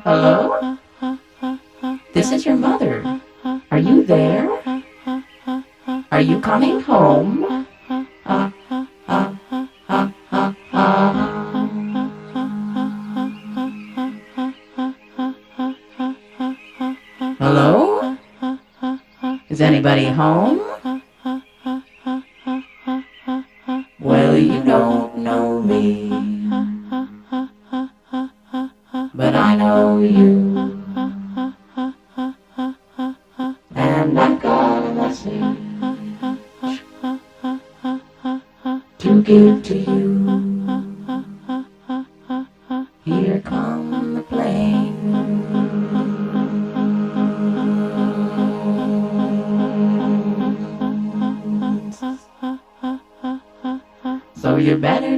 Hello? This is your mother. Are you there? Are you coming home? Hello? Is anybody home? Well, you don't know me, but I know you, and I've got a message to give to you. Here come the plane. So you better